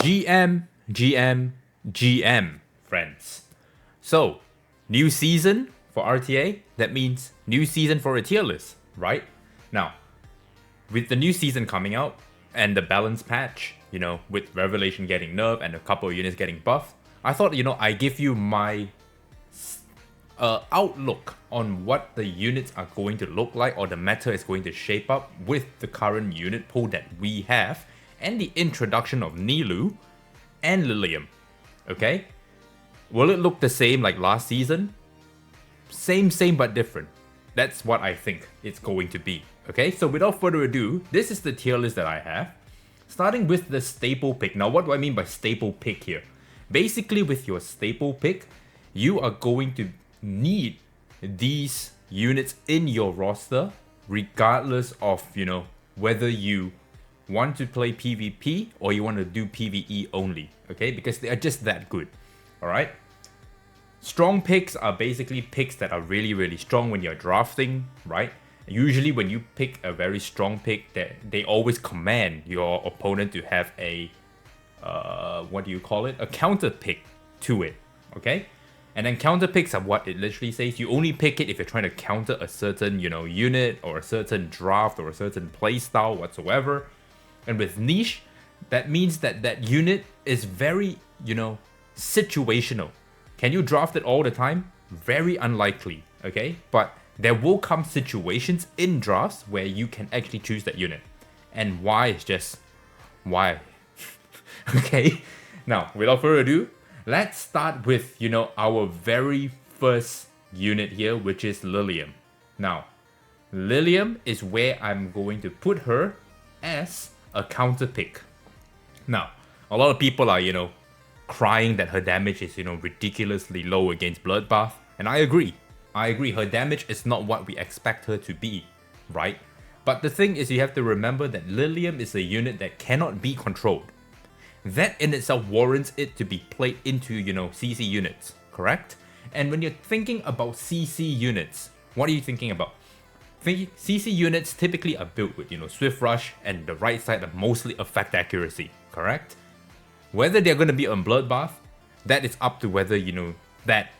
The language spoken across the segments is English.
GM, GM, GM, friends. So, new season for RTA, that means new season for a tier list, right? Now, with the new season coming out and the balance patch, with Revelation getting nerfed and a couple of units getting buffed, I thought, I give you my outlook on what the units are going to look like or the meta is going to shape up with the current unit pool that we have and the introduction of Nilou and Lilliam. Okay? Will it look the same like last season? Same but different. That's what I think it's going to be. Okay, so without further ado, this is the tier list that I have. Starting with the staple pick. Now, what do I mean by staple pick here? Basically, with your staple pick, you are going to need these units in your roster, regardless of, whether you want to play PvP or you want to do PvE only. Okay, because they are just that good. Alright? Strong picks are basically picks that are really, really strong when you're drafting, right? Usually when you pick a very strong pick, they always command your opponent to have a, a counter pick to it, okay? And then counter picks are what it literally says. You only pick it if you're trying to counter a certain, unit or a certain draft or a certain playstyle whatsoever. And with niche, that means that that unit is very, situational. Can you draft it all the time? Very unlikely, okay? But there will come situations in drafts where you can actually choose that unit. And why is just why. Okay? Now, without further ado, let's start with, our very first unit here, which is Lilliam. Now, Lilliam is where I'm going to put her as a counter pick. Now, a lot of people are, crying that her damage is, ridiculously low against Bloodbath. And I agree. Her damage is not what we expect her to be, right? But the thing is, you have to remember that Lilliam is a unit that cannot be controlled. That in itself warrants it to be played into, CC units, correct? And when you're thinking about CC units, what are you thinking about? CC units typically are built with, Swift Rush and the right side of mostly effect accuracy, correct? Whether they're going to be on Bloodbath, that is up to whether, that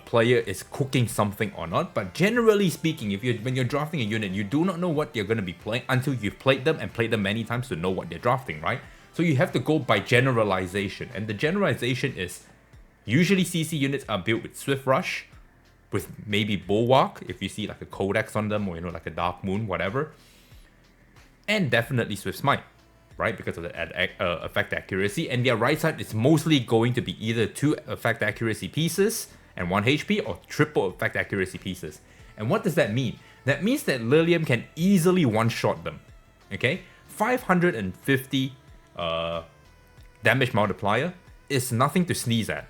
player is cooking something or not. But generally speaking, when you're drafting a unit, you do not know what you're going to be playing until you've played them and played them many times to know what they're drafting, right? So you have to go by generalization. And the generalization is usually CC units are built with Swift Rush, with maybe Bulwark, if you see like a Codex on them, or like a Dark Moon, whatever. And definitely Swift Smite, right? Because of the effect accuracy. And their right side is mostly going to be either 2 effect accuracy pieces and 1 HP, or triple effect accuracy pieces. And what does that mean? That means that Lilliam can easily one-shot them, okay? 550 damage multiplier is nothing to sneeze at,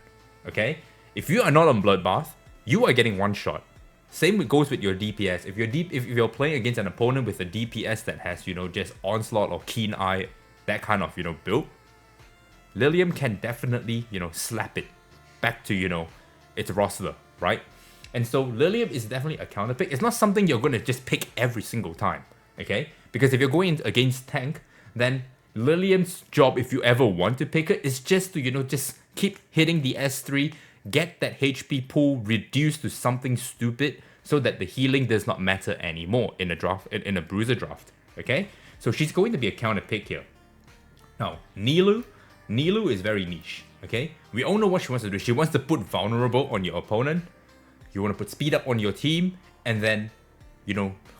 okay? If you are not on Bloodbath, you are getting one shot. Same goes with your DPS. If you're playing against an opponent with a DPS that has, just Onslaught or Keen Eye, that kind of, build, Lilliam can definitely, slap it back to, its roster, right? And so Lilliam is definitely a counter pick. It's not something you're going to just pick every single time, okay? Because if you're going against tank, then Lilliam's job, if you ever want to pick it, is just to, just keep hitting the S3, get that HP pool reduced to something stupid so that the healing does not matter anymore in a bruiser draft, okay? So she's going to be a counter pick here. Now, Nilou is very niche, okay? We all know what she wants to do. She wants to put vulnerable on your opponent. You want to put speed up on your team, and then,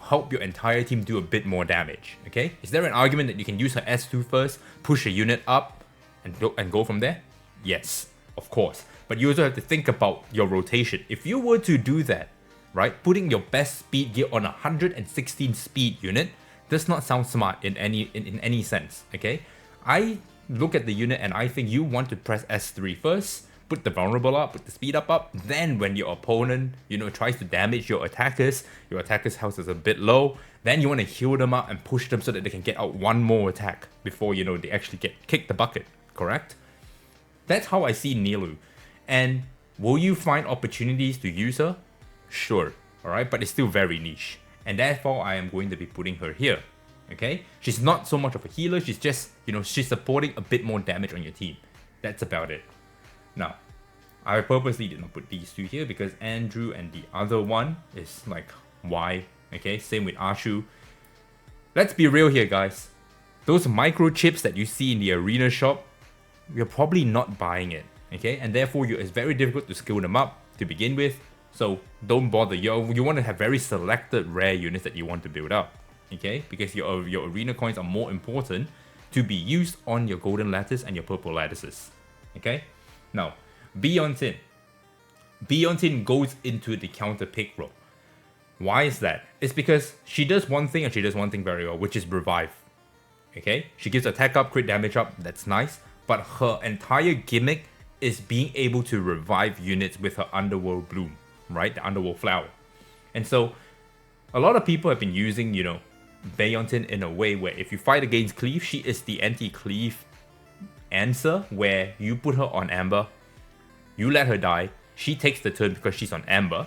help your entire team do a bit more damage, okay? Is there an argument that you can use her S2 first, push a unit up, and go from there? Yes, of course. But you also have to think about your rotation. If you were to do that, right, putting your best speed gear on a 116 speed unit does not sound smart in any sense, okay? I look at the unit and I think you want to press S3 first, put the vulnerable up, put the speed up, then when your opponent, tries to damage your attackers health is a bit low, then you want to heal them up and push them so that they can get out one more attack before, they actually get kicked the bucket, correct? That's how I see Nilou. And will you find opportunities to use her? Sure, alright, but it's still very niche. And therefore, I am going to be putting her here. Okay, she's not so much of a healer. She's just, you know, she's supporting a bit more damage on your team. That's about it. Now, I purposely did not put these two here because Andrew and the other one is like, why? Okay, same with Ashu. Let's be real here, guys. Those microchips that you see in the arena shop, you're probably not buying it. Okay, and therefore it's very difficult to skill them up to begin with. So don't bother. You want to have very selected rare units that you want to build up. Okay, because your arena coins are more important to be used on your golden lattice and your purple lattices. Okay, now Beyonce goes into the counter pick role. Why is that? It's because she does one thing and she does one thing very well, which is revive. Okay, she gives attack up, crit damage up, that's nice, but her entire gimmick is being able to revive units with her underworld bloom, right? The underworld flower. And so a lot of people have been using, you know, Beyonce in a way where if you fight against Cleave, she is the anti-Cleave answer, where you put her on Amber, you let her die, she takes the turn because she's on Amber,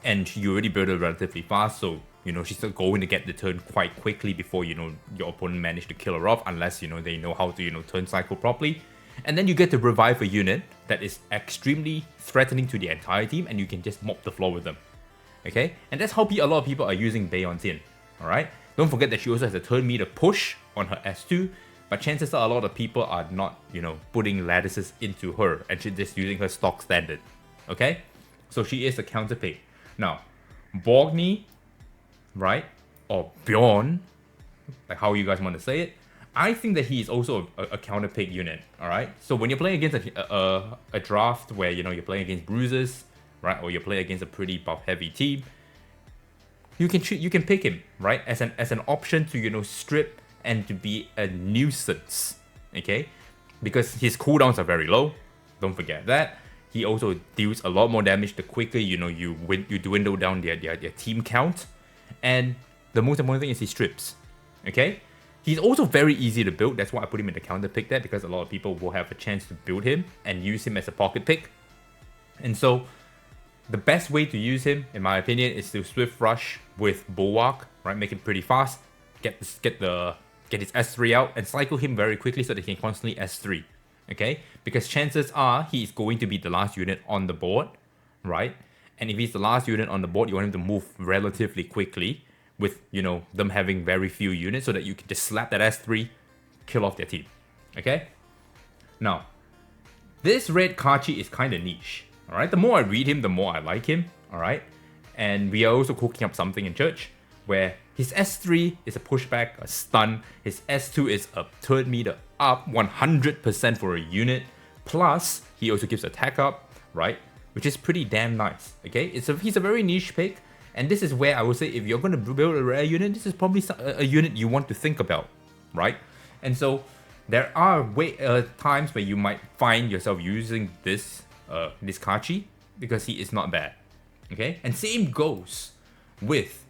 and you already build her relatively fast, so, you know, she's going to get the turn quite quickly before, you know, your opponent managed to kill her off, unless, you know, they know how to, you know, turn cycle properly. And then you get to revive a unit that is extremely threatening to the entire team, and you can just mop the floor with them. Okay? And that's how a lot of people are using Beyonce. Alright? Don't forget that she also has a turn meter push on her S2, but chances are a lot of people are not, you know, putting lattices into her, and she's just using her stock standard. Okay? So she is a counter pick. Now, Borgny, right? Or Bjorn, like how you guys want to say it, I think that he is also a counter pick unit. Alright? So when you're playing against a draft where, you know, you're playing against bruisers, right? Or you're playing against a pretty buff heavy team, you can pick him, right? As an option to, you know, strip and to be a nuisance. Okay? Because his cooldowns are very low. Don't forget that. He also deals a lot more damage the quicker, you know, you dwindle down their team count. And the most important thing is he strips. Okay? He's also very easy to build. That's why I put him in the counter pick there, because a lot of people will have a chance to build him and use him as a pocket pick. And so the best way to use him, in my opinion, is to swift rush with Bulwark, right? Make it pretty fast, get his S3 out, and cycle him very quickly so that he can constantly S3. Okay? Because chances are he's going to be the last unit on the board, right? And if he's the last unit on the board, you want him to move relatively quickly with, you know, them having very few units so that you can just slap that S3, kill off their team. Okay? Now, this red Kachi is kind of niche. Alright, the more I read him, the more I like him. Alright, and we are also cooking up something in church where his S3 is a pushback, a stun. His S2 is a turn meter up 100% for a unit. Plus, he also gives attack up, right? Which is pretty damn nice. Okay, he's a very niche pick, and this is where I would say if you're going to build a rare unit, this is probably a unit you want to think about, right? And so there are times where you might find yourself using this Kachi, because he is not bad. Okay, and same goes with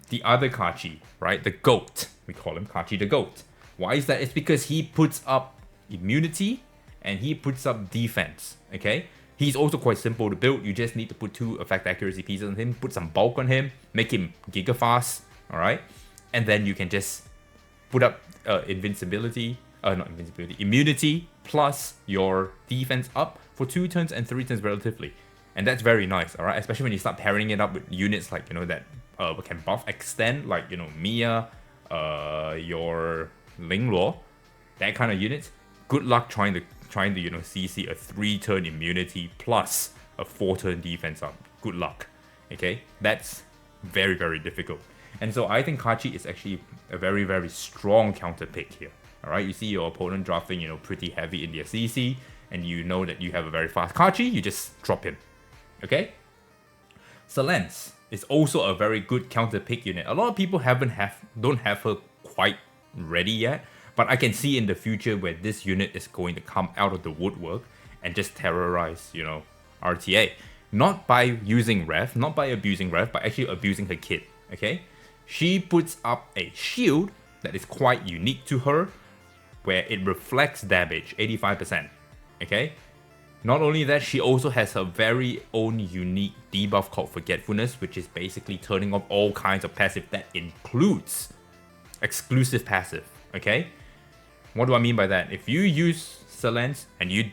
the other Kachi, right? The goat. We call him Kachi the goat. Why is that? It's because he puts up immunity and he puts up defense. Okay, he's also quite simple to build. You just need to put 2 effect accuracy pieces on him, put some bulk on him, make him giga fast. All right, and then you can just put up immunity plus your defense up for 2 turns and 3 turns relatively. And that's very nice, alright? Especially when you start pairing it up with units like, you know, that can buff extend, like, you know, Mia, your Linglaw, that kind of units. Good luck trying to, you know, CC a 3-turn immunity plus a 4-turn defense up. Good luck. Okay? That's very, very difficult. And so I think Kachi is actually a very, very strong counter pick here. Alright, you see your opponent drafting, you know, pretty heavy in their CC, and you know that you have a very fast Kachi, you just drop him. Okay? Selence is also a very good counter pick unit. A lot of people don't have her quite ready yet, but I can see in the future where this unit is going to come out of the woodwork and just terrorize, you know, RTA. Not by using Rev, not by abusing Rev, but actually abusing her kit. Okay? She puts up a shield that is quite unique to her, where it reflects damage 85%. Okay? Not only that, she also has her very own unique debuff called Forgetfulness, which is basically turning off all kinds of passive that includes exclusive passive, okay? What do I mean by that? If you use Selene and you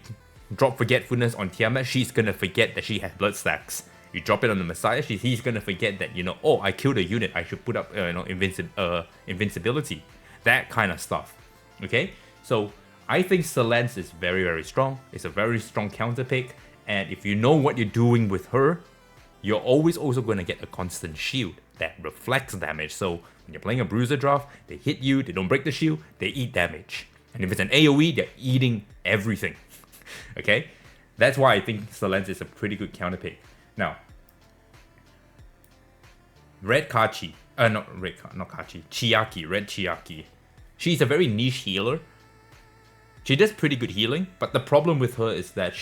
drop Forgetfulness on Tiamat, she's gonna forget that she has blood stacks. You drop it on the Messiah, he's gonna forget that, you know, oh, I killed a unit, I should put up, invincibility. That kind of stuff, okay? So, I think Selene is very, very strong. It's a very strong counter pick. And if you know what you're doing with her, you're always also going to get a constant shield that reflects damage. So when you're playing a bruiser draft, they hit you, they don't break the shield, they eat damage. And if it's an AoE, they're eating everything. Okay? That's why I think Selene is a pretty good counter pick. Now, Red Kachi. Chiaki. Red Chiaki. She's a very niche healer. She does pretty good healing, but the problem with her is that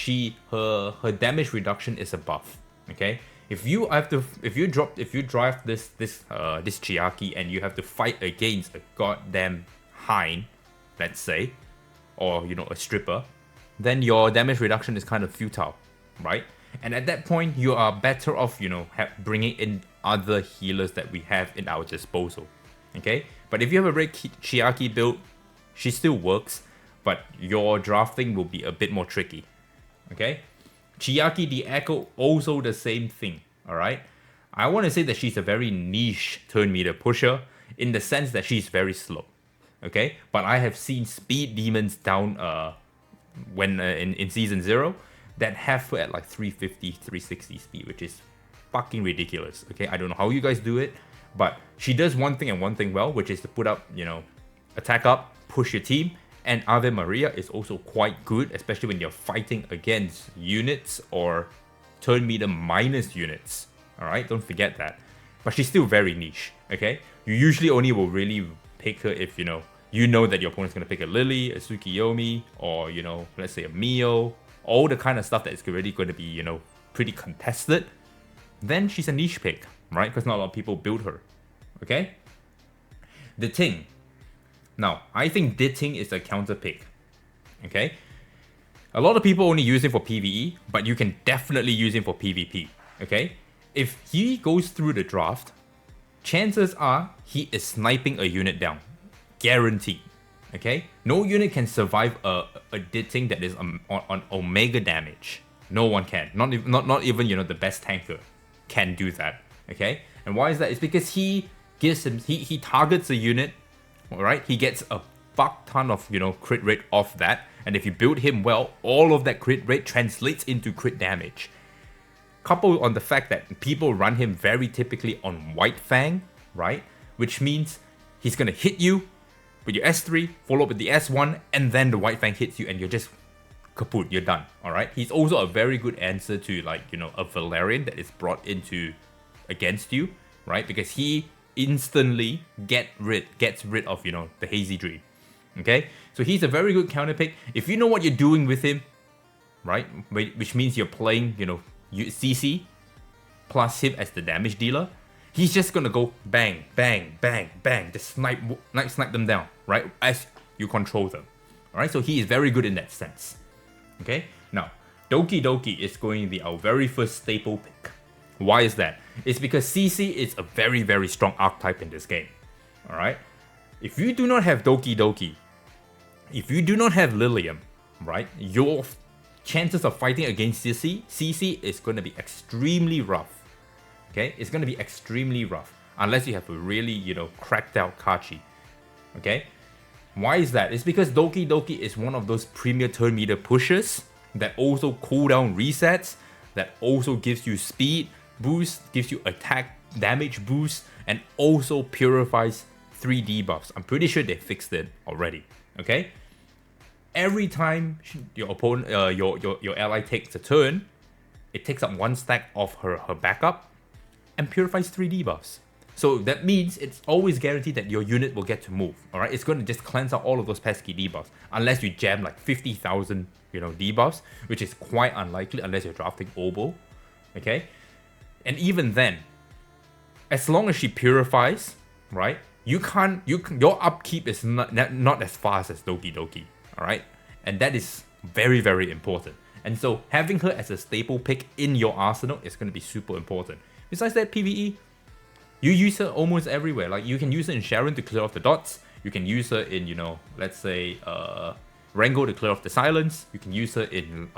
her damage reduction is a buff. Okay, if you drive this Chiaki and you have to fight against a goddamn Hein, let's say, or you know, a stripper, then your damage reduction is kind of futile, right? And at that point, you are better off, you know, bringing in other healers that we have in our disposal. Okay, but if you have a Red Chiaki build, she still works, but your drafting will be a bit more tricky. Okay, Chiaki the Echo, also the same thing. Alright, I want to say that she's a very niche turn meter pusher in the sense that she's very slow. Okay, but I have seen speed demons down in season 0 that have her at like 350, 360 speed, which is fucking ridiculous. Okay, I don't know how you guys do it, but she does one thing and one thing well, which is to put up, you know, attack up, push your team. And Ave Maria is also quite good, especially when you're fighting against units or turn meter minus units. Alright, don't forget that. But she's still very niche, okay? You usually only will really pick her if, you know that your opponent's going to pick a Lily, a Sukiomi, or, you know, let's say a Mio. All the kind of stuff that is already going to be, you know, pretty contested. Then she's a niche pick, right? Because not a lot of people build her, okay? The Ting. Now, I think Ditting is a counter pick, okay? A lot of people only use it for PvE, but you can definitely use it for PvP, okay? If he goes through the draft, chances are he is sniping a unit down. Guaranteed, okay? No unit can survive a Ditting that is on Omega damage. No one can. Not even, you know, the best tanker can do that, okay? And why is that? It's because he targets a unit. Alright, he gets a fuck ton of, you know, crit rate off that, and if you build him well, all of that crit rate translates into crit damage. Coupled on the fact that people run him very typically on White Fang, right? Which means he's gonna hit you with your S3, follow up with the S1, and then the White Fang hits you and you're just kaput, you're done. Alright? He's also a very good answer to, like, you know, a Valerian that is brought into against you, right? Because he instantly gets rid of, you know, the Hazy Dream. Okay, so he's a very good counter pick if you know what you're doing with him, right? Which means you're playing, you know, CC plus him as the damage dealer. He's just gonna go bang, bang, bang, bang, just snipe them down, right? As you control them. All right, so he is very good in that sense. Okay, now Dokyoki is going to be our very first staple pick. Why is that? It's because CC is a very, very strong archetype in this game. Alright? If you do not have Dokyoki, if you do not have Lilliam, right, your chances of fighting against CC is going to be extremely rough. Okay? It's going to be extremely rough. Unless you have a really, you know, cracked out Kachi. Okay? Why is that? It's because Dokyoki is one of those premier turn meter pushers that also cooldown resets, that also gives you speed boost, gives you attack damage boost, and also purifies 3 debuffs. I'm pretty sure they fixed it already. Okay, every time your opponent, your ally takes a turn, it takes up 1 stack of her backup and purifies 3 debuffs. So that means it's always guaranteed that your unit will get to move. All right, it's going to just cleanse out all of those pesky debuffs, unless you jam like 50,000, you know, debuffs, which is quite unlikely unless you're drafting Obo. Okay. And even then, as long as she purifies, right, your upkeep is not as fast as Dokyoki, alright? And that is very, very important. And so having her as a staple pick in your arsenal is going to be super important. Besides that, PvE, you use her almost everywhere. Like you can use her in Sharon to clear off the dots. You can use her in, let's say, Rengo to clear off the silence. You can use her in,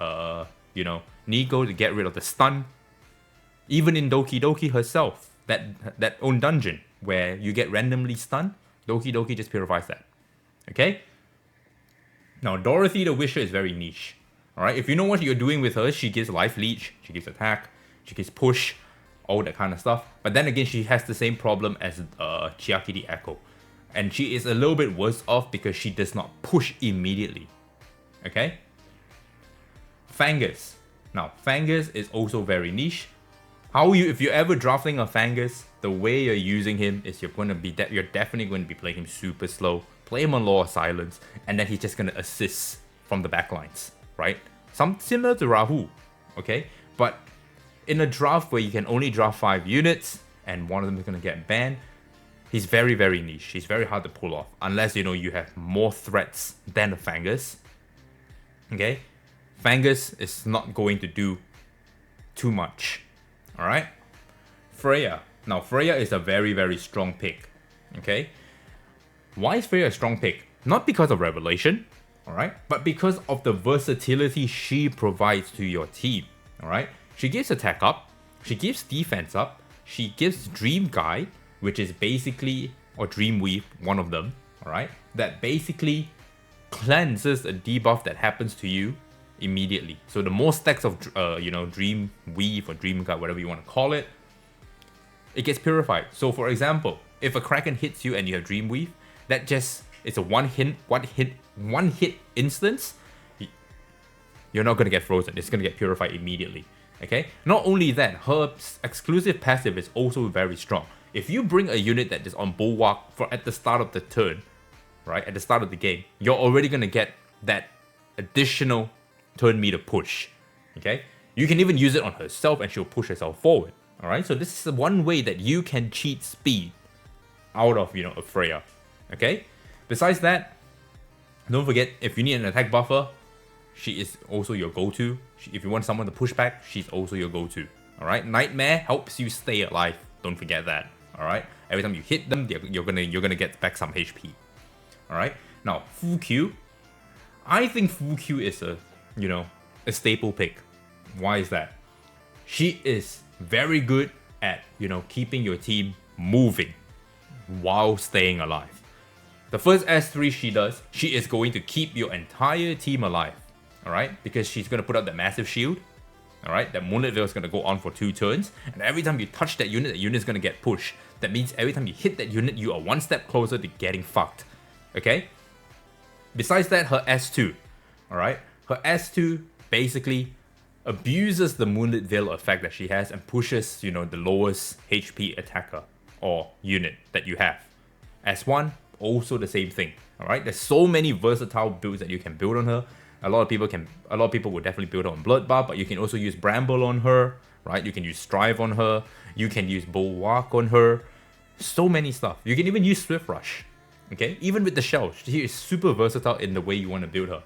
Nigo to get rid of the stun. Even in Doki Doki herself, that own dungeon where you get randomly stunned, Doki Doki just purifies that. Okay? Now, Dorothy the Wisher is very niche. Alright, if you know what you're doing with her, she gives life leech, she gives attack, she gives push, all that kind of stuff. But then again, she has the same problem as Chiaki the Echo. And she is a little bit worse off because she does not push immediately. Okay? Fangus. Now, Fangus is also very niche. If you're ever drafting a Fangus, the way you're using him is you're definitely going to be playing him super slow. Play him on Law of Silence, and then he's just going to assist from the backlines, right? Similar to Rahu, okay? But in a draft where you can only draft 5 units, and one of them is going to get banned, he's very, very niche. He's very hard to pull off, unless, you have more threats than a Fangus, okay? Fangus is not going to do too much, alright? Freya. Now, Freya is a very, very strong pick, okay? Why is Freya a strong pick? Not because of Revelation, alright? But because of the versatility she provides to your team, alright? She gives attack up, she gives defense up, she gives Dream Guide, which is basically, or Dream Weave, one of them, alright? That basically cleanses a debuff that happens to you immediately. So the more stacks of, Dream Weave or Dream Guide, whatever you want to call it, it gets purified. So for example, if a Kraken hits you and you have Dream Weave, that just, it's a one hit instance, you're not going to get frozen. It's going to get purified immediately. Okay? Not only that, her exclusive passive is also very strong. If you bring a unit that is on Bulwark at the start of the turn, right, at the start of the game, you're already going to get that additional turn meter push. Okay? You can even use it on herself and she'll push herself forward. Alright? So this is one way that you can cheat speed out of, a Freya. Okay? Besides that, don't forget, if you need an attack buffer, she is also your go-to. If you want someone to push back, she's also your go-to. Alright? Nightmare helps you stay alive. Don't forget that. Alright? Every time you hit them, you're gonna get back some HP. Alright? Now, Fuku. I think Fuku is a staple pick. Why is that? She is very good at, keeping your team moving while staying alive. The first S3 she does, she is going to keep your entire team alive, alright? Because she's going to put up that massive shield, alright? That Moonlit Veil is going to go on for 2 turns, and every time you touch that unit is going to get pushed. That means every time you hit that unit, you are one step closer to getting fucked, okay? Besides that, her S2, alright? Her S2 basically abuses the Moonlit Veil effect that she has and pushes, the lowest HP attacker or unit that you have. S1, also the same thing. Alright, there's so many versatile builds that you can build on her. A lot of people will definitely build her on Bloodbath, but you can also use Bramble on her, right? You can use Strive on her, you can use Bulwark on her. So many stuff. You can even use Swift Rush. Okay, even with the shell, she is super versatile in the way you want to build her.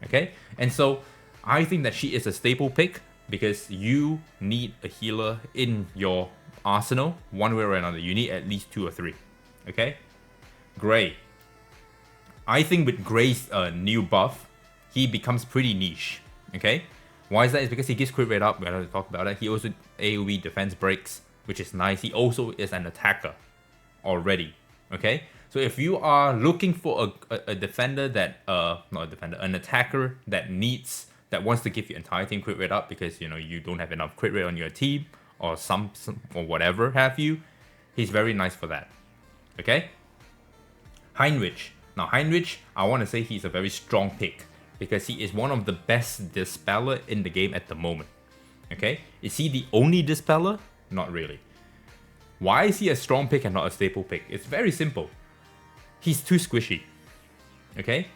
Okay, and so I think that she is a staple pick because you need a healer in your arsenal one way or another. You need at least 2 or 3. Okay, Gray. I think with Gray's new buff, he becomes pretty niche. Okay, why is that? It's because he gives crit rate up. We're going to talk about that. He also AoE defense breaks, which is nice. He also is an attacker already. Okay, so if you are looking for a defender that an attacker that wants to give your entire team crit rate up because you don't have enough crit rate on your team or some or whatever have you, he's very nice for that. Okay, Heinrich. Now Heinrich, I want to say he's a very strong pick because he is one of the best dispeller in the game at the moment. Okay, is he the only dispeller? Not really. Why is he a strong pick and not a staple pick? It's very simple. He's too squishy. Okay,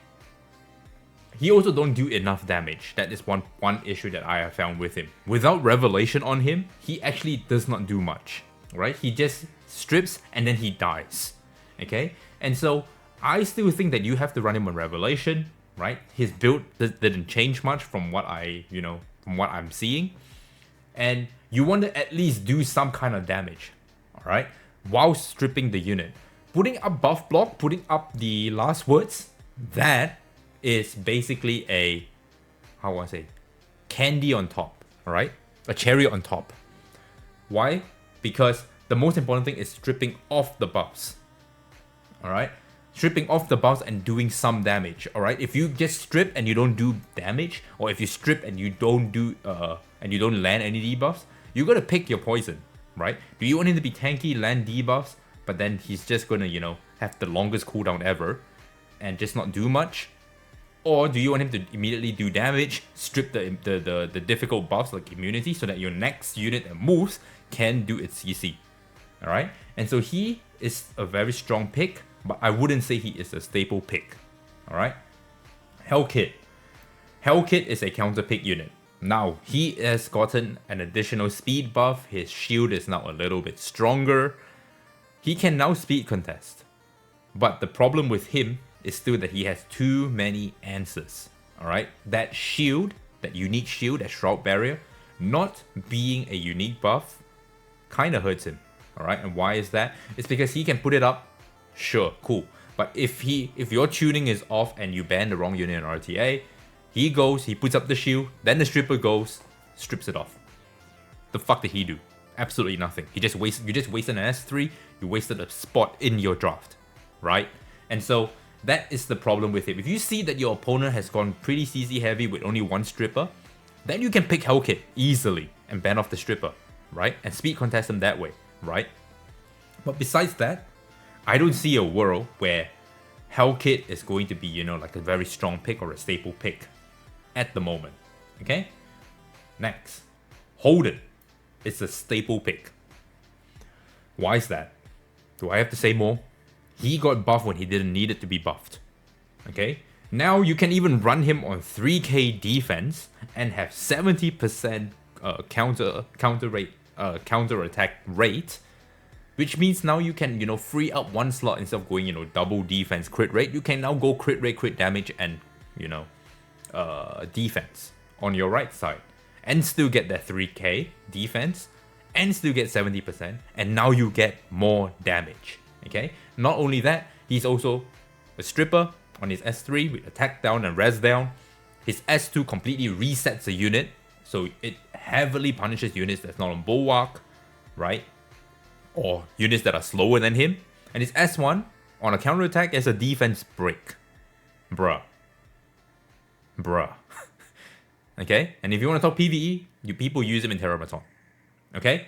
he also don't do enough damage. That is one issue that I have found with him. Without Revelation on him, he actually does not do much. Right? He just strips and then he dies. Okay, and so I still think that you have to run him on Revelation. right? His build didn't change much from what from what I'm seeing. And you want to at least do some kind of damage, alright? While stripping the unit. Putting up buff block, putting up the last words, that is basically a, how do I say, candy on top, alright? A cherry on top. Why? Because the most important thing is stripping off the buffs, alright? Stripping off the buffs and doing some damage, alright? If you just strip and you don't do damage, or if you strip and you don't do, and you don't land any debuffs, you gotta pick your poison, right? Do you want him to be tanky, land debuffs, but then he's just gonna, have the longest cooldown ever and just not do much? Or do you want him to immediately do damage, strip the difficult buffs like immunity, so that your next unit that moves can do its CC, alright? And so he is a very strong pick, but I wouldn't say he is a staple pick, alright? Hellit. Hellit is a counter pick unit. Now, he has gotten an additional speed buff, his shield is now a little bit stronger. He can now speed contest. But the problem with him is still that he has too many answers. Alright? That shield, that unique shield, that Shroud Barrier, not being a unique buff, kinda hurts him. Alright? And why is that? It's because he can put it up, sure, cool. But if your tuning is off and you ban the wrong unit in RTA, he goes, he puts up the shield, then the stripper goes, strips it off. The fuck did he do? Absolutely nothing. You just wasted an S3, you wasted a spot in your draft, right? And so that is the problem with him. If you see that your opponent has gone pretty CC heavy with only one stripper, then you can pick Hellit easily and ban off the stripper, right? And speed contest him that way, right? But besides that, I don't see a world where Hellit is going to be, like a very strong pick or a staple pick at the moment, okay? Next, Holden is a staple pick. Why is that? Do I have to say more? He got buffed when he didn't need it to be buffed, okay? Now you can even run him on 3k defense and have 70% counter attack rate, which means now you can, free up one slot instead of going, double defense crit rate. You can now go crit rate, crit damage, and, defense on your right side. And still get that 3k defense, and still get 70%, and now you get more damage, okay? Not only that, he's also a stripper on his S3 with attack down and res down. His S2 completely resets the unit, so it heavily punishes units that's not on Bulwark, right? Or units that are slower than him. And his S1 on a counter attack is a defense break. Bruh. Okay? And if you want to talk PvE, you people use him in Terramaton. Okay?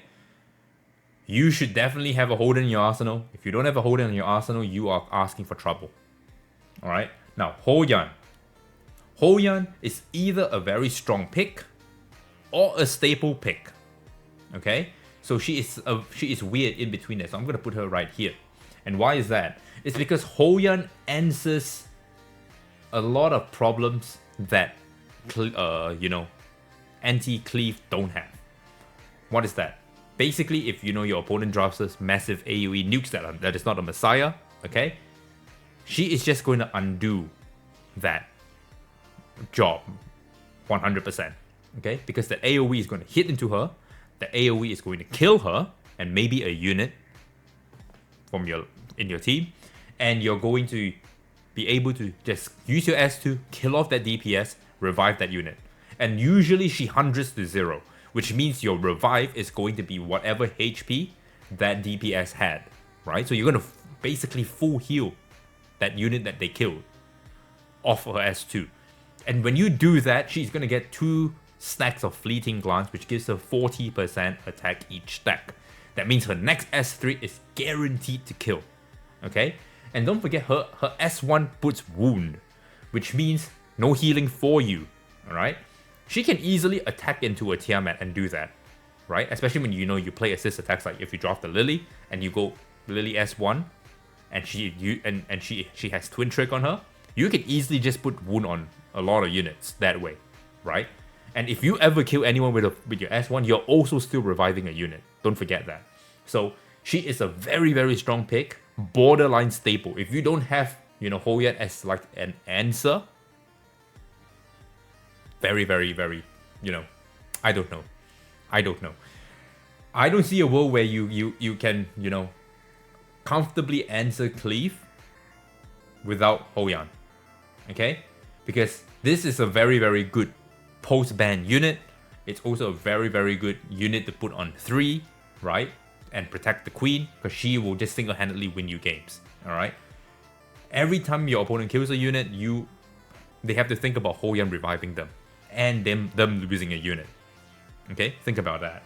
You should definitely have a Holden in your arsenal. If you don't have a Holden in your arsenal, you are asking for trouble. Alright? Now, Hoan. Hoan is either a very strong pick or a staple pick. Okay? So she is weird in between there. So I'm going to put her right here. And why is that? It's because Hoan answers a lot of problems that anti-cleave don't have. What is that? Basically, if your opponent drafts this massive AoE nukes that is not a Messiah, okay? She is just going to undo that job 100%, okay? Because the AoE is going to hit into her, the AoE is going to kill her, and maybe a unit in your team, and you're going to be able to just use your S2, kill off that DPS, revive that unit. And usually she 100s to 0, which means your revive is going to be whatever HP that DPS had, right? So you're going to basically full heal that unit that they killed off her S2. And when you do that, she's going to get 2 stacks of Fleeting Glance, which gives her 40% attack each stack. That means her next S3 is guaranteed to kill, okay? And don't forget, her S1 puts Wound, which means no healing for you, alright? She can easily attack into a Tiamat and do that, right? Especially when you play assist attacks, like if you draft the Lily and you go Lily S1 and she has Twin Trick on her, you can easily just put Wound on a lot of units that way, right? And if you ever kill anyone with your S1, you're also still reviving a unit. Don't forget that. So she is a very, very strong pick, borderline staple. If you don't have, Hoan as like an answer, very, very, very, I don't know. I don't see a world where you can, comfortably answer Cleave without Hoan. Okay? Because this is a very, very good post-ban unit. It's also a very, very good unit to put on 3, right? And protect the queen, because she will just single-handedly win you games. Alright? Every time your opponent kills a unit, they have to think about Hoan reviving them. And them losing a unit. Okay? Think about that.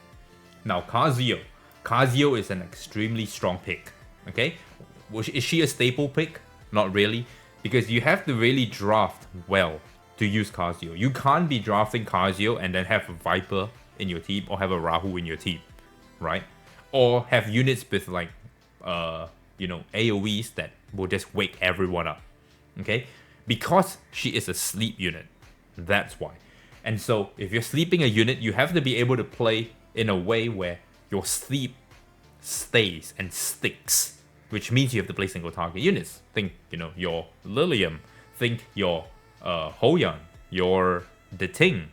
Now, Kazio. Kazio is an extremely strong pick. Okay? Is she a staple pick? Not really. Because you have to really draft well to use Kazio. You can't be drafting Kazio and then have a Viper in your team or have a Rahu in your team. Right? Or have units with like, AoEs that will just wake everyone up. Okay? Because she is a sleep unit. That's why. And so, if you're sleeping a unit, you have to be able to play in a way where your sleep stays and sticks. Which means you have to play single target units. Think, your Lilliam. Think your Hoan. Your The Ting.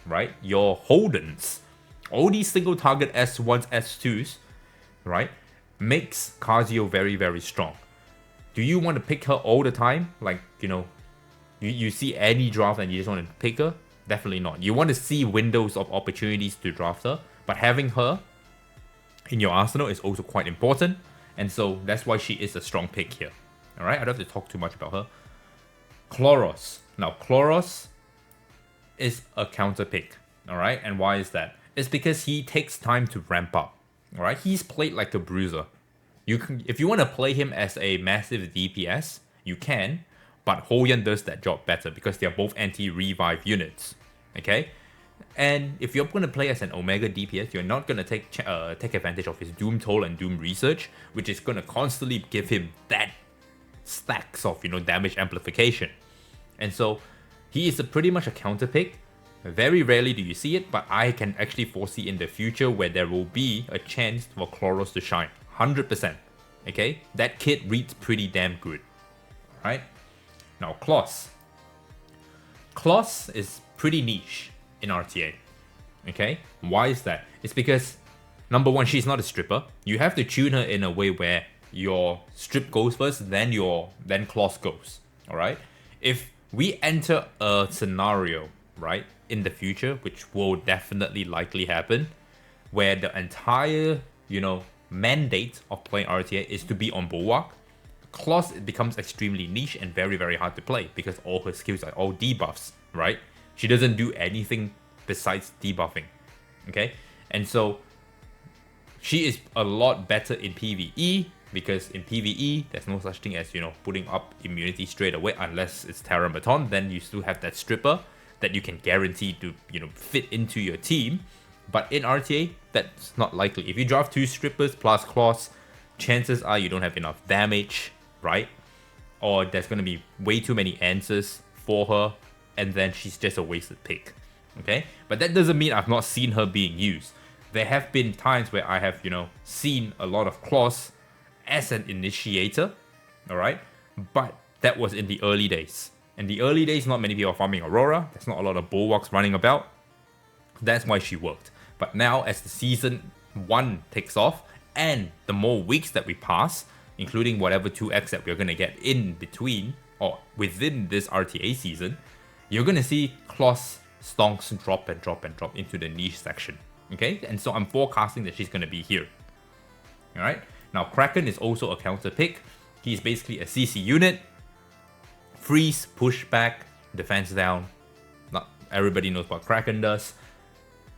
Right? Your Holdens. All these single target S1s, S2s, right? Makes Kazio very, very strong. Do you want to pick her all the time? Like, you see any draft and you just want to pick her? Definitely not. You want to see windows of opportunities to draft her, but having her in your arsenal is also quite important, and so that's why she is a strong pick here. Alright, I don't have to talk too much about her. Chloros. Now, Chloros is a counter pick. Alright, and why is that? It's because he takes time to ramp up. Alright, he's played like a bruiser. If you want to play him as a massive DPS, you can, but Hoan does that job better because they are both anti-revive units. Okay? And if you're going to play as an Omega DPS, you're not going to take advantage of his Doom Toll and Doom Research, which is going to constantly give him that stacks of, damage amplification. And so, he is pretty much a counter pick. Very rarely do you see it, but I can actually foresee in the future where there will be a chance for Chloros to shine. 100%. Okay? That kid reads pretty damn good. Right? Now, Kloss. Kloss is pretty niche in RTA. Okay? Why is that? It's because, number one, she's not a stripper. You have to tune her in a way where your strip goes first, then Kloss goes. Alright? If we enter a scenario, right, in the future, which will definitely likely happen, where the entire, mandate of playing RTA is to be on Bulwark, Kloss becomes extremely niche and very, very hard to play because all her skills are all debuffs, right? She doesn't do anything besides debuffing, okay? And so, she is a lot better in PvE because in PvE, there's no such thing as, putting up immunity straight away unless it's Terra Baton, then you still have that stripper that you can guarantee to, fit into your team. But in RTA, that's not likely. If you draft 2 strippers plus Kloss, chances are you don't have enough damage, right? Or there's going to be way too many answers for her, and then she's just a wasted pick, okay? But that doesn't mean I've not seen her being used. There have been times where I have, seen a lot of Kloss as an initiator, alright? But that was in the early days. In the early days, not many people are farming Aurora. There's not a lot of bulwarks running about. That's why she worked. But now, as the season 1 takes off, and the more weeks that we pass, including whatever 2x that we're going to get in between, or within this RTA season, you're going to see Kloss stonks drop and drop and drop into the niche section. Okay? And so I'm forecasting that she's going to be here. Alright? Now, Kraken is also a counter pick. He's basically a CC unit. Freeze, push back, defense down. Not everybody knows what Kraken does.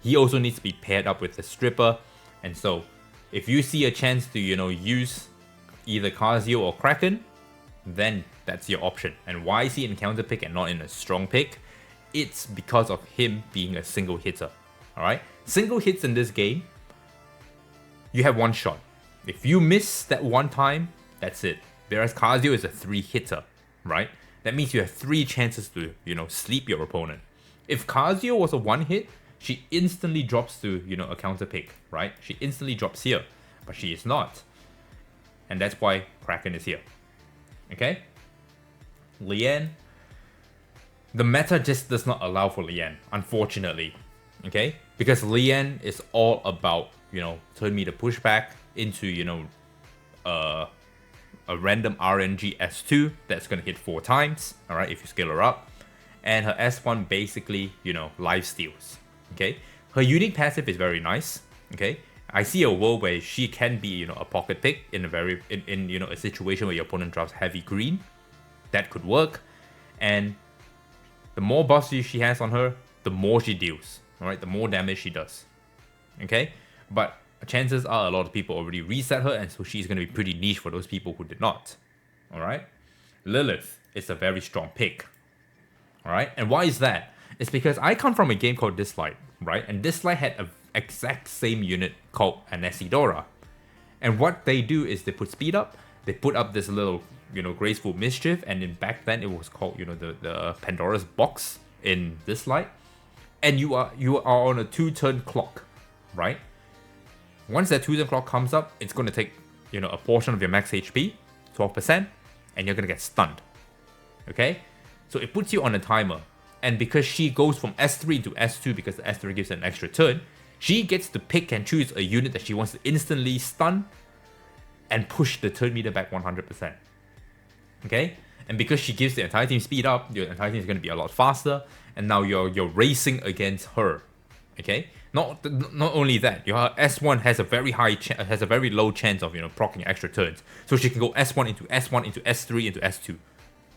He also needs to be paired up with a stripper. And so, if you see a chance to, use either Kazio or Kraken, then that's your option. And why is he in counter pick and not in a strong pick? It's because of him being a single hitter. Alright? Single hits in this game, you have one shot. If you miss that one time, that's it. Whereas Kazio is a 3 hitter, right? That means you have 3 chances to, sleep your opponent. If Kazio was a 1 hit, she instantly drops to, a counter pick, right? She instantly drops here, but she is not. And that's why Kraken is here. Okay? Leanne. the meta just does not allow for Leanne, unfortunately. Okay? Because Leanne is all about, turn me to pushback into, a random RNG S2 that's gonna hit 4 times, alright, if you scale her up. And her S1 basically, life steals. Okay? Her unique passive is very nice. Okay? I see a world where she can be, a pocket pick in a situation where your opponent drops heavy green. That could work. And the more buffs she has on her, the more she deals. Alright, the more damage she does. Okay? But chances are a lot of people already reset her, and so she's going to be pretty niche for those people who did not. Alright? Lilith is a very strong pick. Alright? And why is that? It's because I come from a game called Dislight, right? And Dislight had an exact same unit called Anesidora. And what they do is they put speed up, they put up this little, graceful mischief, and then back then it was called, the Pandora's box in Dislight. And you are on a 2-turn clock, right? Once that 2-turn clock comes up, it's going to take, a portion of your max HP, 12%, and you're going to get stunned. Okay? So it puts you on a timer. And because she goes from S3 into S2 because the S3 gives her an extra turn, she gets to pick and choose a unit that she wants to instantly stun and push the turn meter back 100%. Okay? And because she gives the entire team speed up, your entire team is going to be a lot faster, and now you're racing against her. Okay? Not only that, your S1 has a very low chance of proccing extra turns. So she can go S1 into S1 into S3 into S2.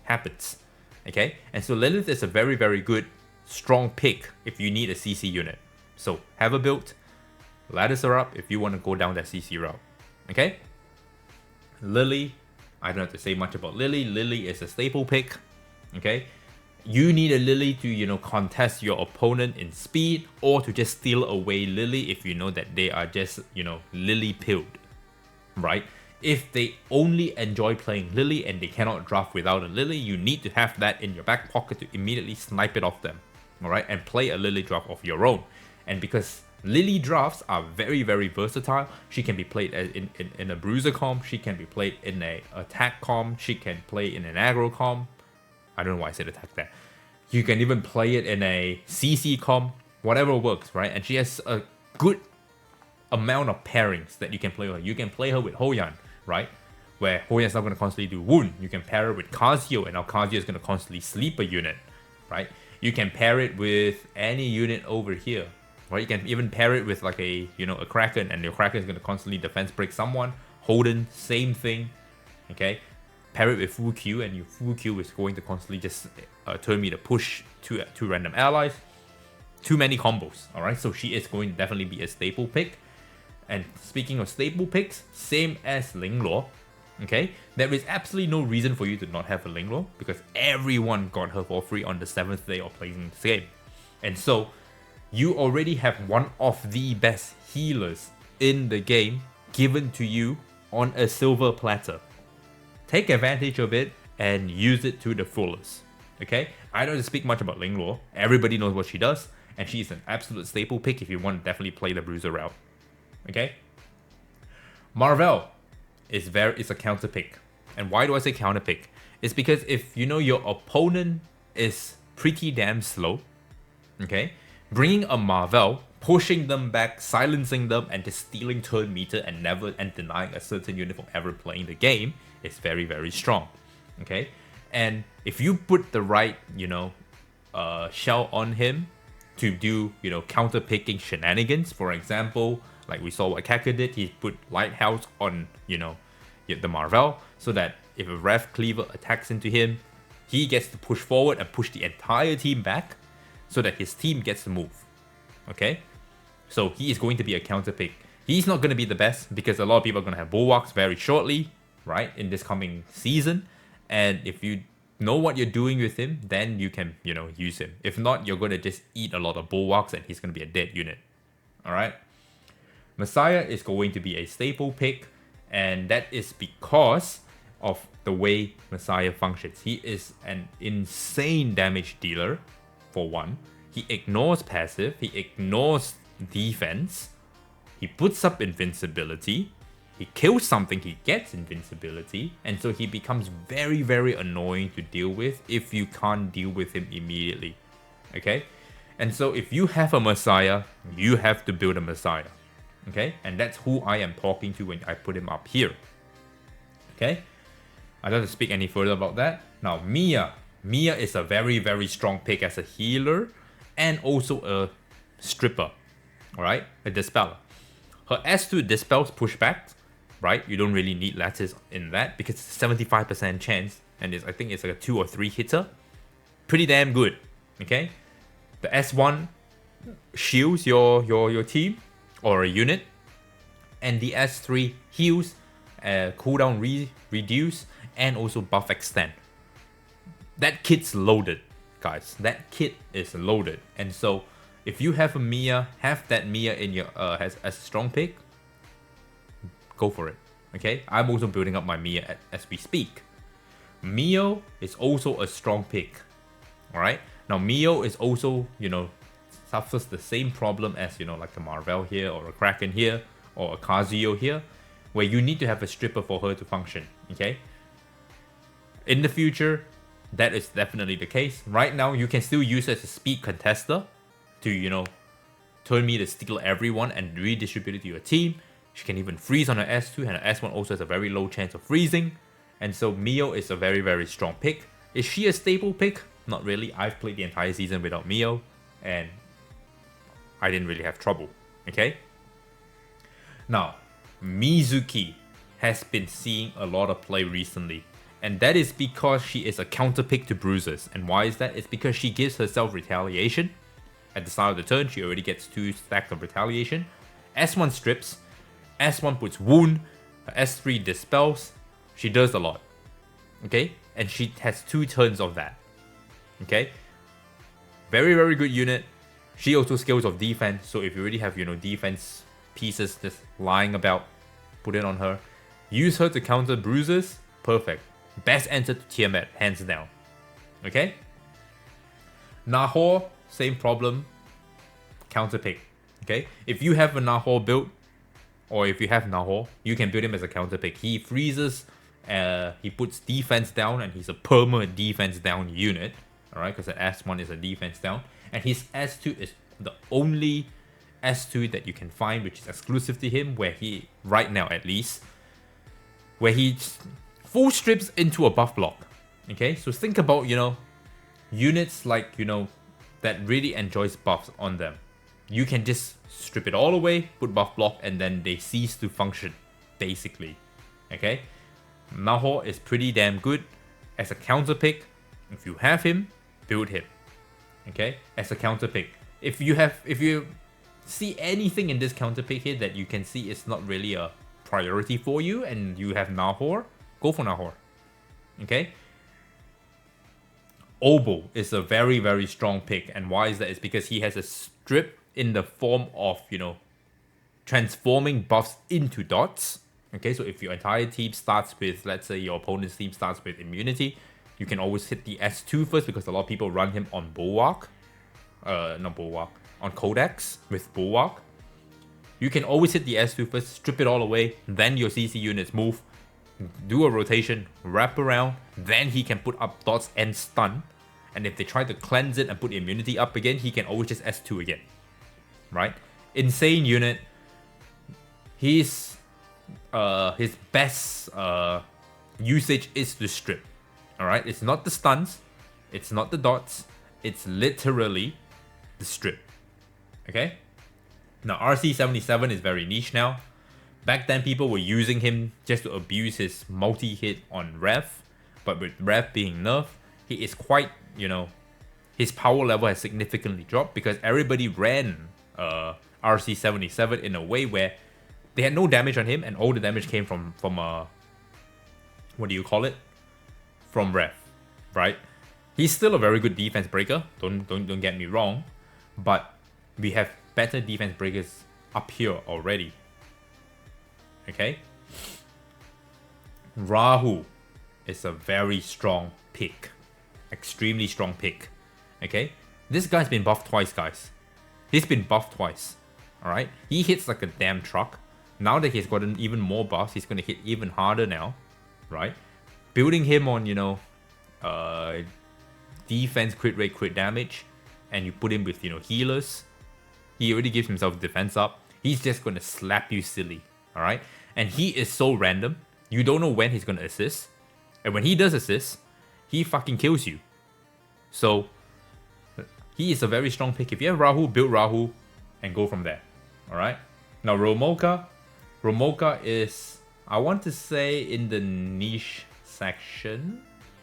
Happens. Okay? And so Lilith is a very, very good, strong pick if you need a CC unit. So have her built, lattice her up if you want to go down that CC route. Okay? Lily, I don't have to say much about Lily. Lily is a staple pick. Okay? You need a Lily to, contest your opponent in speed, or to just steal away Lily if you know that they are just, Lily pilled. Right? If they only enjoy playing Lily and they cannot draft without a Lily, you need to have that in your back pocket to immediately snipe it off them. Alright? And play a Lily draft of your own. And because Lily drafts are very, very versatile, she can be played in a bruiser comp, she can be played in a attack comp, she can play in an aggro comp. I don't know why I said attack there. You can even play it in a CC comp, whatever works, right? And she has a good amount of pairings that you can play with her. You can play her with Hoan, right? Where Hoan's not going to constantly do wound. You can pair her with Kazio, and now Kazio is going to constantly sleep a unit, right? You can pair it with any unit over here. Right, you can even pair it with like a Kraken, and your Kraken is going to constantly defense break someone. Holden, same thing. Okay, pair it with Fuku, and your Fuku is going to constantly just turn me to push two random allies. Too many combos. All right, so she is going to definitely be a staple pick. And speaking of staple picks, same as Linglaw. Okay, there is absolutely no reason for you to not have a Linglaw because everyone got her for free on the 7th day of playing this game, and so you already have one of the best healers in the game given to you on a silver platter. Take advantage of it and use it to the fullest. Okay? I don't speak much about Linglaw. Everybody knows what she does, and she's an absolute staple pick if you want to definitely play the bruiser route. Okay? Marll is a counter pick. And why do I say counter pick? It's because if your opponent is pretty damn slow, okay? Bringing a Marll, pushing them back, silencing them, and just stealing turn meter and denying a certain unit from ever playing the game is very, very strong. Okay? And if you put the right, shell on him to do, counter picking shenanigans, for example, like we saw what Kaka did, he put Lighthouse on, the Marll, so that if a Rev Cleaver attacks into him, he gets to push forward and push the entire team back, so that his team gets to move. Okay? So he is going to be a counter pick. He's not going to be the best because a lot of people are going to have Bulwarks very shortly, right? In this coming season. And if you know what you're doing with him, then you can, use him. If not, you're going to just eat a lot of Bulwarks and he's going to be a dead unit. Alright? Messiah is going to be a staple pick. And that is because of the way Messiah functions. He is an insane damage dealer. For one, he ignores passive, he ignores defense, he puts up invincibility, he kills something, he gets invincibility, and so he becomes very, very annoying to deal with if you can't deal with him immediately. Okay? And so if you have a Messiah, you have to build a Messiah. Okay? And that's who I am talking to when I put him up here. Okay? I don't have to speak any further about that. Now, Mia. Mia is a very, very strong pick as a healer and also a stripper. Alright? A dispeller. Her S2 dispels pushback, right? You don't really need lattice in that because it's a 75% chance. And I think it's like a 2 or 3 hitter. Pretty damn good. Okay? The S1 shields your team or a unit. And the S3 heals, cooldown reduce, and also buff extend. That kit's loaded, guys. That kit is loaded. And so if you have a Mia, have that Mia in your as a strong pick, go for it. Okay? I'm also building up my Mia as we speak. Mio is also a strong pick. Alright? Now Mio is also, suffers the same problem as, like a Marll here, or a Kraken here, or a Kazio here, where you need to have a stripper for her to function. Okay? In the future, that is definitely the case. Right now, you can still use it as a speed contester to, turn me to steal everyone and redistribute it to your team. She can even freeze on her S2, and her S1 also has a very low chance of freezing. And so Mio is a very, very strong pick. Is she a stable pick? Not really. I've played the entire season without Mio, and I didn't really have trouble. Okay? Now, Mizuki has been seeing a lot of play recently. And that is because she is a counter pick to bruises. And why is that? It's because she gives herself retaliation. At the start of the turn, she already gets 2 stacks of retaliation. S1 strips. S1 puts wound. S3 dispels. She does a lot. Okay? And she has 2 turns of that. Okay? Very, very good unit. She also scales of defense. So if you already have, defense pieces just lying about, put it on her. Use her to counter bruises. Perfect. Best answer to Tiamat, hands down. Okay? Nahor, same problem. Counter pick. Okay? If you have a Nahor build, or if you have Nahor, you can build him as a counter pick. He freezes, he puts defense down, and he's a perma defense down unit. Alright? Because the S1 is a defense down. And his S2 is the only S2 that you can find which is exclusive to him, where he, right now at least, where he full strips into a buff block. Okay, so think about, units like, that really enjoys buffs on them. You can just strip it all away, put buff block, and then they cease to function, basically. Okay, Nahor is pretty damn good as a counter pick. If you have him, build him. Okay, as a counter pick. If you see anything in this counter pick here that you can see is not really a priority for you, and you have Nahor, go for Nahor. Okay? Obo is a very, very strong pick. And why is that? It's because he has a strip in the form of, transforming buffs into dots. Okay, so if your entire team starts with, let's say your opponent's team starts with immunity, you can always hit the S2 first because a lot of people run him on Bulwark. Not Bulwark. On Codex with Bulwark. You can always hit the S2 first, strip it all away, then your CC units move, do a rotation, wrap around, then he can put up dots and stun. And if they try to cleanse it and put immunity up again, he can always just S2 again. Right? Insane unit. His best usage is to strip. Alright? It's not the stuns, it's not the dots, it's literally the strip. Okay? Now RC77 is very niche now. Back then people were using him just to abuse his multi-hit on Rev. But with Rev being nerfed, he is quite, his power level has significantly dropped because everybody ran RC77 in a way where they had no damage on him and all the damage came from what do you call it? From Rev, right? He's still a very good defense breaker, don't get me wrong, but we have better defense breakers up here already. Okay? Rahu is a very strong pick. Extremely strong pick. Okay? This guy's been buffed twice, guys. He's been buffed twice. Alright? He hits like a damn truck. Now that he's gotten even more buffs, he's going to hit even harder now, right? Building him on, you know, defense, crit rate, crit damage, and you put him with, you know, healers, he already gives himself defense up. He's just going to slap you silly, alright? And he is so random, you don't know when he's going to assist. And when he does assist, he fucking kills you. So, he is a very strong pick. If you have Rahu, build Rahu and go from there, alright? Now, Romoka is, I want to say, in the niche section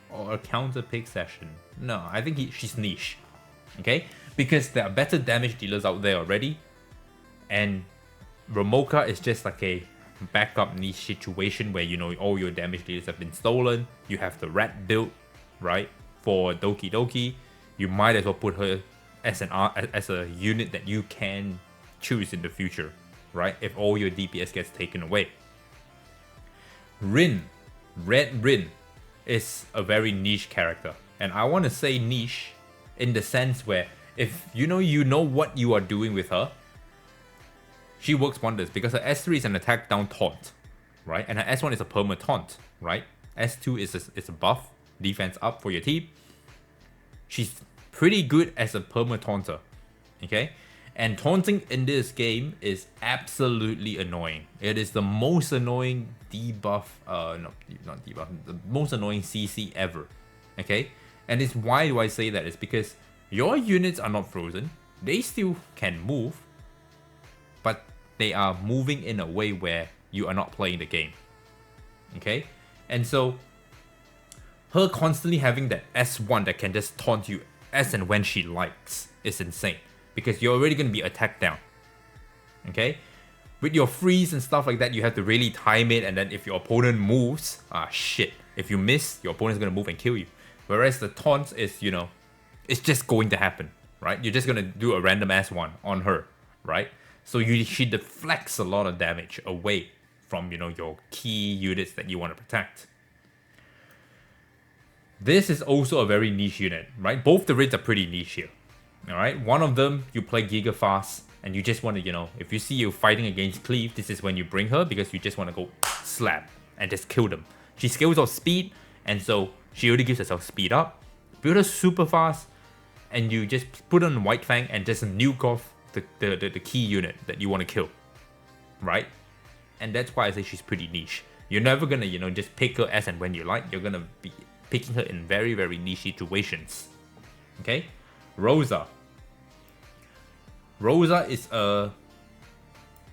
or a counter pick session. No, I think she's niche, okay? Because there are better damage dealers out there already, and Romoka is just like a backup niche situation where, you know, all your damage dealers have been stolen. You have the rat build, right? For Dokyoki, you might as well put her as a unit that you can choose in the future, right? If all your DPS gets taken away. Rin, Red Rin, is a very niche character, and I want to say niche in the sense where if you know what you are doing with her, she works wonders because her S3 is an attack down taunt, right? And her S1 is a perma taunt, right? S2 is a buff, defense up for your team. She's pretty good as a perma taunter, okay? And taunting in this game is absolutely annoying. It is the most annoying debuff, not debuff, the most annoying CC ever, okay? And it's why do I say that? It's because your units are not frozen. They still can move, but they are moving in a way where you are not playing the game, okay? And so, her constantly having that S1 that can just taunt you as and when she likes is insane. Because you're already going to be attacked down, okay? With your freeze and stuff like that, you have to really time it, and then if your opponent moves, shit. If you miss, your opponent's going to move and kill you. Whereas the taunt is, you know, it's just going to happen, right? You're just going to do a random S1 on her, right? So she deflects a lot of damage away from, you know, your key units that you want to protect. This is also a very niche unit, right? Both the Rids are pretty niche here. Alright, one of them, you play Giga Fast, and you just want to, you know, if you see you fighting against Cleave, this is when you bring her, because you just want to go slap and just kill them. She scales off speed, and so she already gives herself speed up. Build her super fast, and you just put on White Fang and just nuke off the key unit that you want to kill. Right? And that's why I say she's pretty niche. You're never gonna, you know, just pick her as and when you like. You're gonna be picking her in very, very niche situations. Okay? Rosa. Rosa is a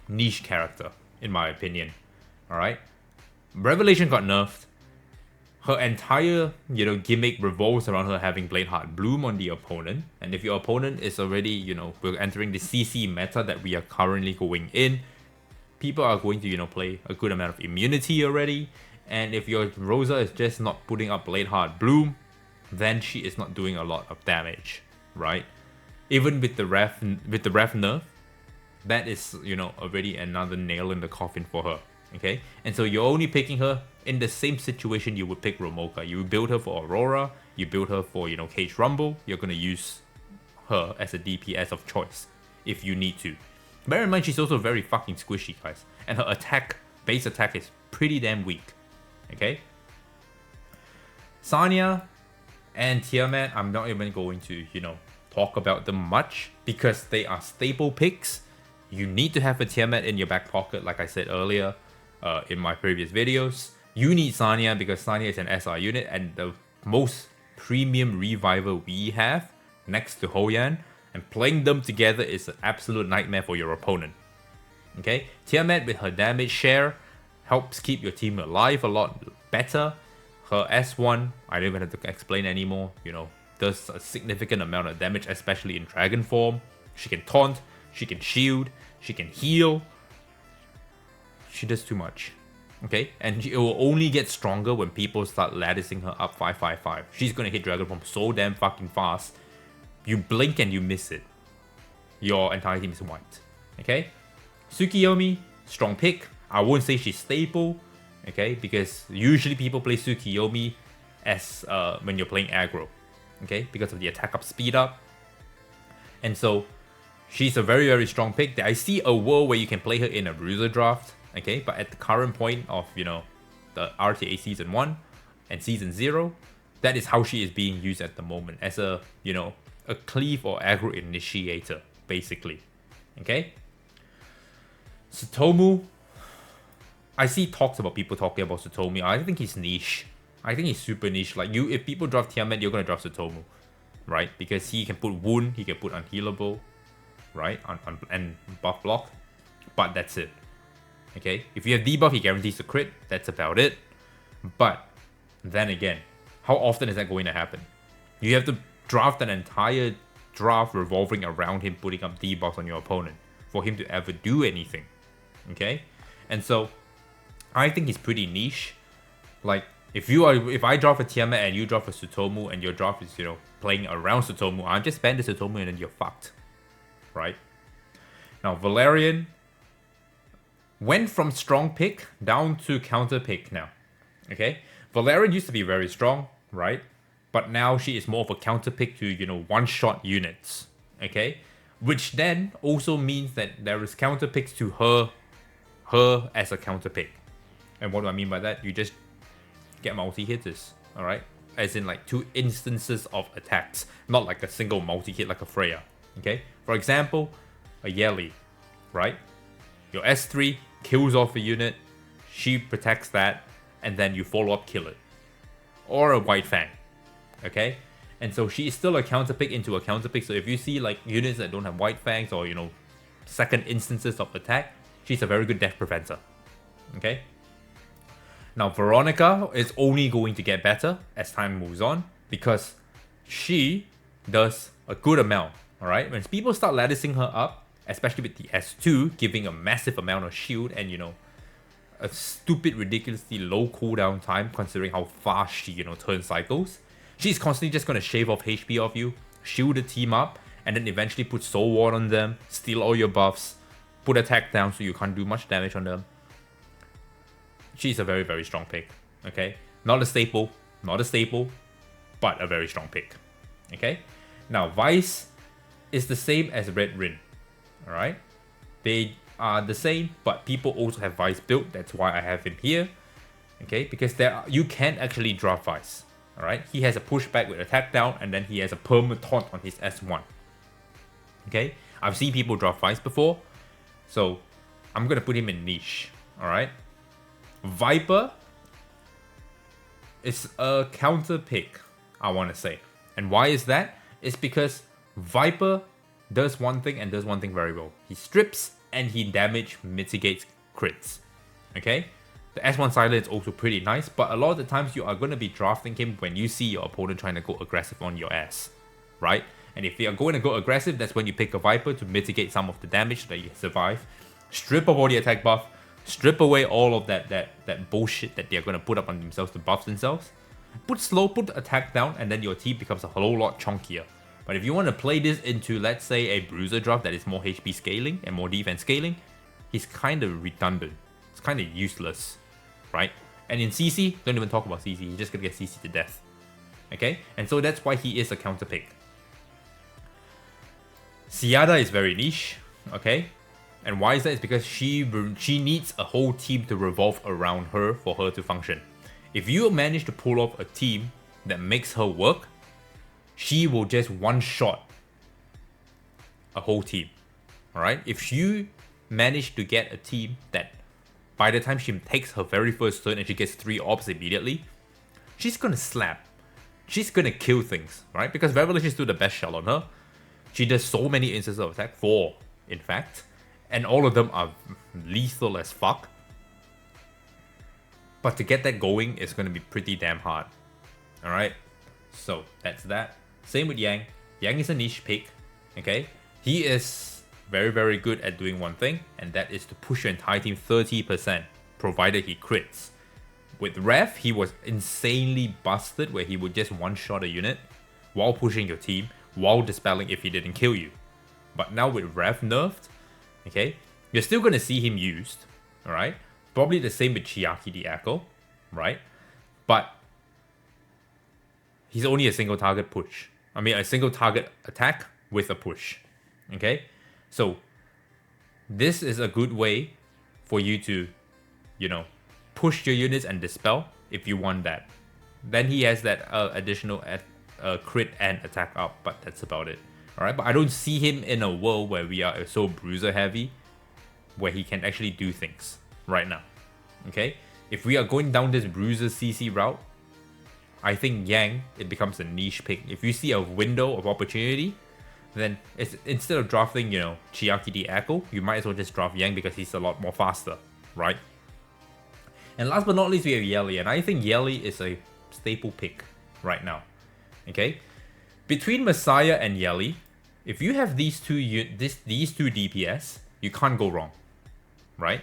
niche character, in my opinion. Alright? Revelation got nerfed. Her entire, you know, gimmick revolves around her having Blade Heart Bloom on the opponent. And if your opponent is already, you know, we're entering the CC meta that we are currently going in, people are going to, you know, play a good amount of immunity already. And if your Rosa is just not putting up Blade Heart Bloom, then she is not doing a lot of damage. Right, even with the ref nerf, that is, you know, already another nail in the coffin for her. Okay, and so you're only picking her in the same situation you would pick Romoka. You build her for Aurora, you build her for, you know, Cage Rumble. You're gonna use her as a DPS of choice if you need to. Bear in mind, she's also very fucking squishy, guys, and her base attack is pretty damn weak. Okay, Sanya and Tiamat, I'm not even going to, you know, talk about them much because they are staple picks. You need to have a Tiamat in your back pocket, like I said earlier in my previous videos. You need Sanya because Sanya is an SR unit and the most premium reviver we have next to Hoan, and playing them together is an absolute nightmare for your opponent. Okay, Tiamat with her damage share helps keep your team alive a lot better. Her S1, I don't even have to explain anymore, you know, does a significant amount of damage, especially in Dragon form. She can taunt, she can shield, she can heal. She does too much, okay? And it will only get stronger when people start latticing her up 555. She's gonna hit Dragon form so damn fucking fast. You blink and you miss it. Your entire team is wiped, okay? Sukiomi, strong pick. I won't say she's staple, okay, because usually people play Sukiomi as when you're playing aggro, okay, because of the attack up speed up. And so she's a very, very strong pick. I see a world where you can play her in a bruiser draft, Okay, but at the current point of, you know, the RTA Season 1 and Season 0, that is how she is being used at the moment, as a, you know, a cleave or aggro initiator, basically. Okay? Tsutomu, I see talks about people talking about Tsutomu. I think he's niche. I think he's super niche. Like, you, if people draft Tiamat, you're gonna draft Tsutomu, right? Because he can put wound, he can put unhealable, right? And buff block, but that's it. Okay, if you have debuff, he guarantees the crit. That's about it. But then again, how often is that going to happen? You have to draft an entire draft revolving around him putting up debuffs on your opponent for him to ever do anything. Okay, and so I think he's pretty niche. Like, if I draft a Tiamat and you draft a Tsutomu and your draft is, you know, playing around Tsutomu, I just ban the Tsutomu and then you're fucked, right? Now Valyan went from strong pick down to counter pick now. Okay, Valyan used to be very strong, right? But now she is more of a counter pick to, you know, one-shot units. Okay, which then also means that there is counter picks to her as a counter pick. And what do I mean by that? You just get multi-hitters, alright? As in like 2 instances of attacks, not like a single multi-hit like a Freya. Okay, for example, a Hellit, right? Your S3 kills off a unit, she protects that, and then you follow up, kill it. Or a White Fang, okay? And so she is still a counter pick into a counter pick. So if you see like units that don't have White Fangs or, you know, second instances of attack, she's a very good death preventer, okay? Now Veronica is only going to get better as time moves on, because she does a good amount, alright? When people start latticing her up, especially with the S2 giving a massive amount of shield and, you know, a stupid, ridiculously low cooldown time considering how fast she, you know, turn cycles, she's constantly just going to shave off HP off you, shield the team up, and then eventually put Soul Ward on them, steal all your buffs, put attack down so you can't do much damage on them. She's a very, very strong pick, okay? Not a staple, but a very strong pick, okay? Now, Vice is the same as Red Rin, alright? They are the same, but people also have Vice built. That's why I have him here, okay? Because you can actually draft Vice, alright? He has a pushback with attack down, and then he has a perma taunt on his S1, okay? I've seen people draft Vice before, so I'm gonna put him in niche, alright? Viper is a counter pick, I want to say. And why is that? It's because Viper does one thing and does one thing very well. He strips and he damage mitigates crits. Okay? The S1 silence is also pretty nice, but a lot of the times you are going to be drafting him when you see your opponent trying to go aggressive on your ass, right? And if they are going to go aggressive, that's when you pick a Viper to mitigate some of the damage that you survive. Strip of all the attack buff, strip away all of that bullshit that they're going to put up on themselves to buff themselves. Put the attack down, and then your team becomes a whole lot chunkier. But if you want to play this into, let's say, a bruiser draft that is more HP scaling and more defense scaling, he's kind of redundant. It's kind of useless, right? And in CC, don't even talk about CC. He's just going to get CC to death. Okay? And so that's why he is a counter pick. Siada is very niche, okay? And why is that? It's because she needs a whole team to revolve around her for her to function. If you manage to pull off a team that makes her work, she will just one-shot a whole team. Alright? If you manage to get a team that by the time she takes her very first turn and she gets 3 orbs immediately, she's gonna slap. She's gonna kill things, right? Because Revelation is still the best shell on her. She does so many instances of attack, 4 in fact. And all of them are lethal as fuck. But to get that going is going to be pretty damn hard. Alright? So, that's that. Same with Yang. Yang is a niche pick. Okay? He is very, very good at doing one thing. And that is to push your entire team 30%. Provided he crits. With Rev, he was insanely busted. Where he would just one-shot a unit. While pushing your team. While dispelling if he didn't kill you. But now with Rev nerfed. Okay, you're still going to see him used, alright? Probably the same with Chiaki the Echo, right? But he's only a single target push. I mean, a single target attack with a push, okay? So this is a good way for you to you know, push your units and dispel if you want that. Then he has that additional crit and attack up, but that's about it. Alright, but I don't see him in a world where we are so bruiser heavy, where he can actually do things right now. Okay? If we are going down this bruiser CC route, I think Yang, it becomes a niche pick. If you see a window of opportunity, then it's, instead of drafting, you know, Chiaki the Echo, you might as well just draft Yang because he's a lot more faster, right? And last but not least, we have Yelly, and I think Yelly is a staple pick right now. Okay? Between Messiah and Yelly, if you have these two DPS, you can't go wrong, right?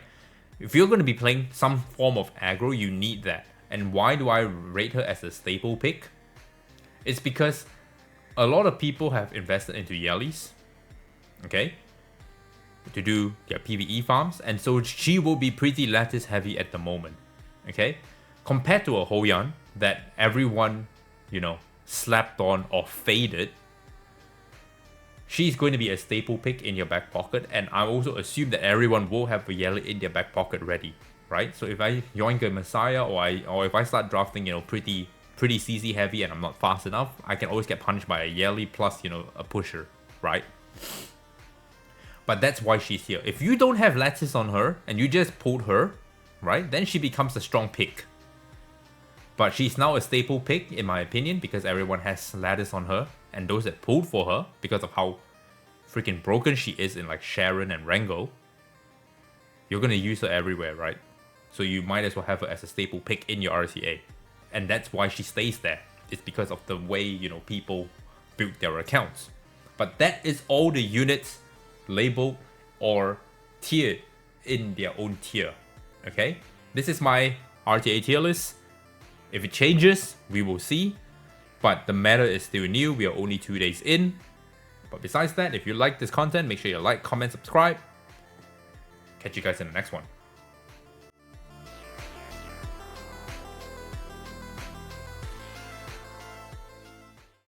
If you're going to be playing some form of aggro, you need that. And why do I rate her as a staple pick? It's because a lot of people have invested into Yellys, okay, to do their PvE farms, and so she will be pretty lattice heavy at the moment, okay? Compared to a Hoan that everyone, you know, slapped on or faded, she's going to be a staple pick in your back pocket, and I also assume that everyone will have a Yelly in their back pocket ready, right? So if I yoink a Messiah or if I start drafting, you know, pretty CC heavy and I'm not fast enough, I can always get punished by a Yelly plus, you know, a pusher, right? But that's why she's here. If you don't have lattice on her and you just pulled her, right, then she becomes a strong pick. But she's now a staple pick, in my opinion, because everyone has lattice on her, and those that pulled for her, because of how freaking broken she is in like Sharon and Rango, you're gonna use her everywhere, right? So you might as well have her as a staple pick in your RTA. And that's why she stays there. It's because of the way, you know, people build their accounts. But that is all the units labeled or tiered in their own tier, okay? This is my RTA tier list. If it changes, we will see. But the meta is still new. We are only 2 days in. But besides that, if you like this content, make sure you like, comment, subscribe. Catch you guys in the next one.